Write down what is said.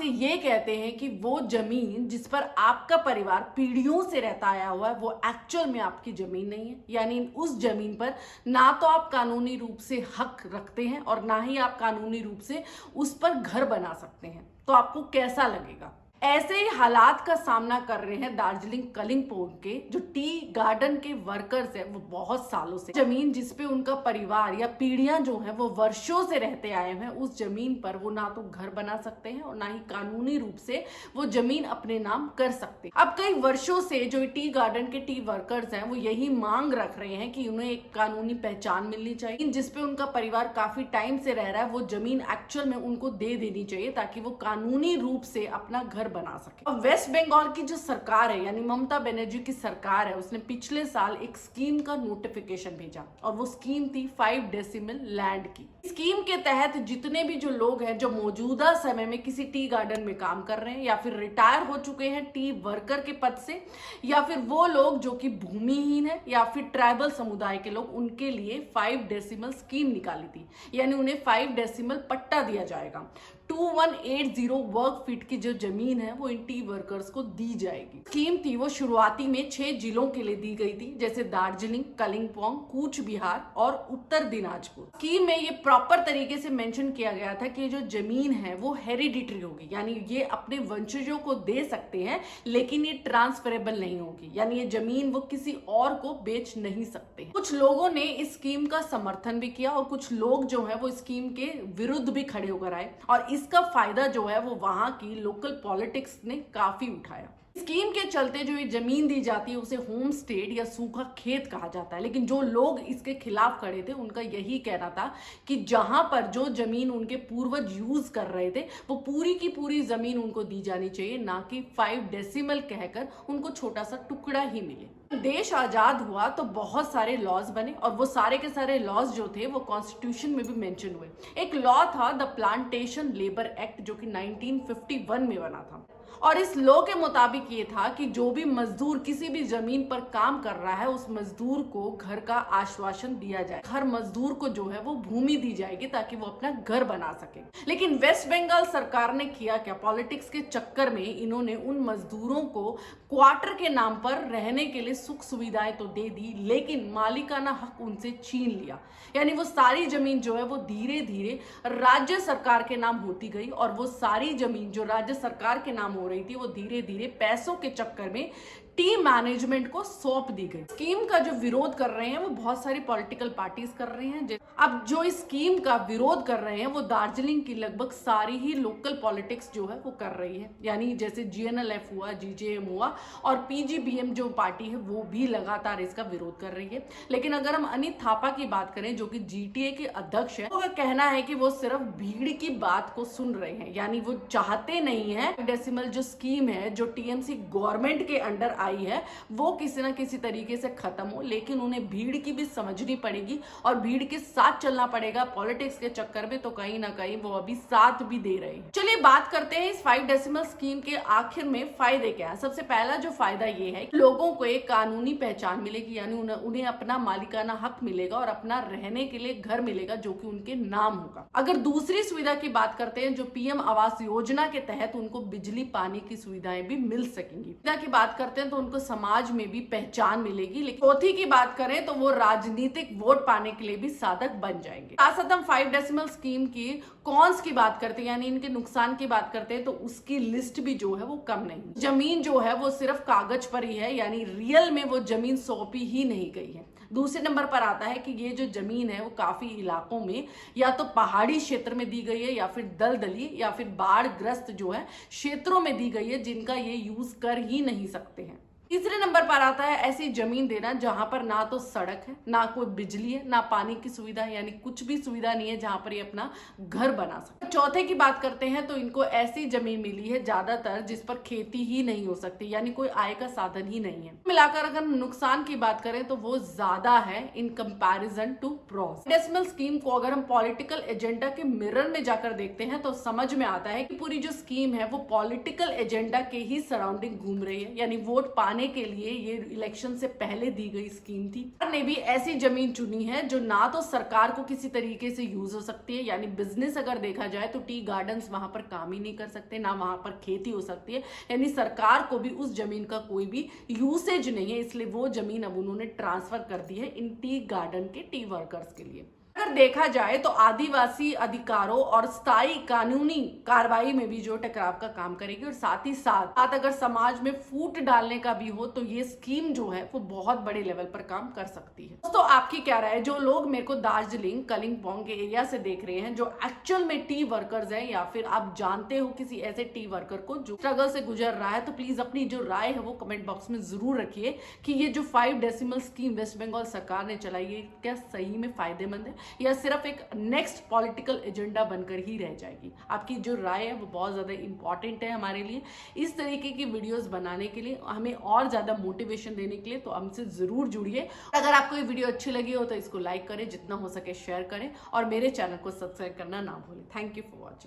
आपसे ये कहते हैं कि वो जमीन जिस पर आपका परिवार पीढ़ियों से रहता आया हुआ है वो एक्चुअल में आपकी जमीन नहीं है, यानी उस जमीन पर ना तो आप कानूनी रूप से हक रखते हैं और ना ही आप कानूनी रूप से उस पर घर बना सकते हैं। तो आपको कैसा लगेगा? ऐसे ही हालात का सामना कर रहे हैं दार्जिलिंग कलिंगपोंग के जो टी गार्डन के वर्कर्स हैं। वो बहुत सालों से जमीन जिस पे उनका परिवार या पीढ़ियां जो है वो वर्षों से रहते आए हैं, उस जमीन पर वो ना तो घर बना सकते हैं और ना ही कानूनी रूप से वो जमीन अपने नाम कर सकते हैं। अब कई वर्षों से जो टी गार्डन के टी वर्कर्स हैं वो यही मांग रख रहे हैं कि उन्हें एक कानूनी पहचान मिलनी चाहिए, जिसपे उनका परिवार काफी टाइम से रह रहा है। वो जमीन एक्चुअल में उनको दे देनी चाहिए ताकि वो कानूनी रूप से अपना घर बना सके। और वेस्ट बंगाल की जो सरकार है यानी ममता बनर्जी की सरकार है, उसने पिछले साल एक स्कीम का नोटिफिकेशन भेजा और वो स्कीम थी 5 डेसिमल लैंड की। स्कीम के तहत जितने भी जो लोग हैं जो मौजूदा समय में किसी टी गार्डन में काम कर रहे हैं या फिर रिटायर हो चुके हैं टी वर्कर के पद से, या फिर वो लोग जो कि भूमिहीन है या फिर ट्राइबल समुदाय के लोग, उनके लिए 5 डेसिमल स्कीम निकाली थी, यानी उन्हें 5 डेसिमल पट्टा दिया जाएगा। 2180 वर्ग फीट की जो जमीन है वो इन टी वर्कर्स को दी जाएगी। स्कीम थी वो शुरुआती में 6 जिलों के लिए दी गई थी, जैसे दार्जिलिंग, कलिंगपोंग, कूच बिहार और उत्तर दिनाजपुर। स्कीम में ये प्रॉपर तरीके से मेंशन किया गया था कि जो जमीन है वो हेरिडिटरी होगी, यानी ये अपने वंशजों को दे सकते हैं लेकिन ये ट्रांसफरेबल नहीं होगी, यानी ये जमीन वो किसी और को बेच नहीं सकते। कुछ लोगों ने इस स्कीम का समर्थन भी किया और कुछ लोग जो है वो स्कीम के विरुद्ध भी खड़े होकर आए और इसका फायदा जो है वो वहां की लोकल पॉलिटिक्स ने काफी उठाया। स्कीम के चलते जो ये जमीन दी जाती है उसे होम स्टेट या सूखा खेत कहा जाता है, लेकिन जो लोग इसके खिलाफ खड़े थे उनका यही कहना था कि जहां पर जो जमीन उनके पूर्वज यूज कर रहे थे वो पूरी की पूरी जमीन उनको दी जानी चाहिए, ना कि 5 डेसिमल कहकर उनको छोटा सा टुकड़ा ही मिले। देश आजाद हुआ तो बहुत सारे लॉज बने और वो सारे के सारे लॉज जो थे वो कॉन्स्टिट्यूशन में भी मेंशन हुए। एक लॉ था द प्लांटेशन लेबर एक्ट जो कि 1951 में बना था और इस लॉ के मुताबिक ये था कि जो भी मजदूर किसी भी जमीन पर काम कर रहा है उस मजदूर को घर का आश्वासन दिया जाए। हर मजदूर को जो है वो भूमि दी जाएगी ताकि वो अपना घर बना सके। लेकिन वेस्ट बंगाल सरकार ने किया क्या? पॉलिटिक्स के चक्कर में इन्होंने उन मजदूरों को क्वार्टर के नाम पर रहने के लिए सुख सुविधाएं तो दे दी, लेकिन मालिकाना हक उनसे छीन लिया। यानी वो सारी जमीन जो है वो धीरे धीरे राज्य सरकार के नाम होती गई और वो सारी जमीन जो राज्य सरकार के नाम हो रही थी वो धीरे धीरे पैसों के चक्कर में टी मैनेजमेंट को सौंप दी गई। स्कीम का जो विरोध कर रहे हैं वो बहुत सारी पॉलिटिकल पार्टीज कर रही हैं। अब जो इस स्कीम का विरोध कर रहे हैं वो दार्जिलिंग की लगभग सारी ही लोकल पॉलिटिक्स जो है वो कर रही है, यानी जैसे जीएनएलएफ हुआ, जीजेएम हुआ और पीजीबीएम जो पार्टी है वो भी लगातार इसका विरोध कर रही है। लेकिन अगर हम अनित थापा की बात करें जो कि जीटीए के अध्यक्ष है, उनका कहना है कि वो सिर्फ भीड़ की बात को सुन रहे हैं, यानी वो चाहते नहीं है डेसिमल जो स्कीम है जो टीएमसी गवर्नमेंट के अंडर आई है वो किसी ना किसी तरीके से खत्म हो, लेकिन उन्हें भीड़ की भी समझनी पड़ेगी और भीड़ के साथ चलना पड़ेगा। पॉलिटिक्स के चक्कर में तो कहीं ना कहीं वो अभी साथ भी दे रहे हैं। चलिए बात करते हैं इस 5 डेसिमल स्कीम के आखिर में फायदे क्या है। सबसे पहला जो फायदा ये है कि लोगों को एक कानूनी पहचान मिलेगी, यानी उन्हें अपना मालिकाना हक मिलेगा और अपना रहने के लिए घर मिलेगा जो कि उनके नाम होगा। अगर दूसरी सुविधा की बात करते हैं जो पीएम आवास योजना के तहत उनको बिजली पानी की सुविधाएं भी मिल सकेंगी। सुविधा की बात करते हैं तो उनको समाज में भी पहचान मिलेगी। लेकिन चौथी की बात करें तो वो राजनीतिक वोट पाने के लिए भी साधक बन जाएंगे। साथ साथ हम 5 डेसिमल स्कीम की कॉन्स की बात करते हैं, यानी इनके नुकसान की बात करते हैं तो उसकी लिस्ट भी जो है वो कम नहीं। जमीन जो है वो सिर्फ कागज पर ही है, यानी रियल में वो जमीन सौंपी ही नहीं गई है। दूसरे नंबर पर आता है कि ये जो जमीन है वो काफी इलाकों में या तो पहाड़ी क्षेत्र में दी गई है या फिर दलदली या फिर बाढ़ ग्रस्त जो है क्षेत्रों में दी गई है जिनका ये यूज कर ही नहीं सकते हैं। तीसरे नंबर पर आता है ऐसी जमीन देना जहां पर ना तो सड़क है, ना कोई बिजली है, ना पानी की सुविधा है, यानी कुछ भी सुविधा नहीं है जहां पर ये अपना घर बना सके। चौथे की बात करते हैं तो इनको ऐसी जमीन मिली है ज्यादातर जिस पर खेती ही नहीं हो सकती, यानी कोई आय का साधन ही नहीं है। मिलाकर अगर नुकसान की बात करें तो वो ज्यादा है in comparison to pros. Decimal scheme को अगर हम पॉलिटिकल एजेंडा के मिरर में जाकर देखते हैं तो समझ में आता है कि पूरी जो स्कीम है वो पॉलिटिकल एजेंडा के ही सराउंडिंग घूम रही है, यानी वोट पाने पाने के लिए ये इलेक्शन से पहले दी गई स्कीम थी। ने भी ऐसी जमीन चुनी है जो ना तो सरकार को किसी तरीके से यूज हो सकती है, यानी बिजनेस अगर देखा जाए तो टी गार्डन्स वहां पर काम ही नहीं कर सकते, ना वहां पर खेती हो सकती है, यानी सरकार को भी उस जमीन का कोई भी यूसेज नहीं है। इसलिए वो जमीन अब उन्होंने ट्रांसफर कर दी है इन टी गार्डन के टी वर्कर्स के लिए। अगर देखा जाए तो आदिवासी अधिकारों और स्थायी कानूनी कार्रवाई में भी जो टकराव का काम करेगी, और साथ ही साथ अगर समाज में फूट डालने का भी हो तो ये स्कीम जो है वो बहुत बड़े लेवल पर काम कर सकती है। दोस्तों आपकी क्या राय है? जो लोग मेरे को दार्जिलिंग कलिम्पोंग के एरिया से देख रहे हैं, जो एक्चुअल में टी वर्कर्स है, या फिर आप जानते हो किसी ऐसे टी वर्कर को जो स्ट्रगल से गुजर रहा है, तो प्लीज अपनी जो राय है वो कमेंट बॉक्स में जरूर रखिए कि ये जो 5 डेसिमल स्कीम वेस्ट बंगाल सरकार ने चलाई है क्या सही में फायदेमंद है या सिर्फ एक नेक्स्ट पॉलिटिकल एजेंडा बनकर ही रह जाएगी। आपकी जो राय है वो बहुत ज्यादा इंपॉर्टेंट है हमारे लिए। इस तरीके की वीडियोस बनाने के लिए, हमें और ज्यादा मोटिवेशन देने के लिए तो हमसे जरूर जुड़िए। अगर आपको ये वीडियो अच्छी लगी हो तो इसको लाइक करें, जितना हो सके शेयर करें, और मेरे चैनल को सब्सक्राइब करना ना भूलें। Thank you for watching.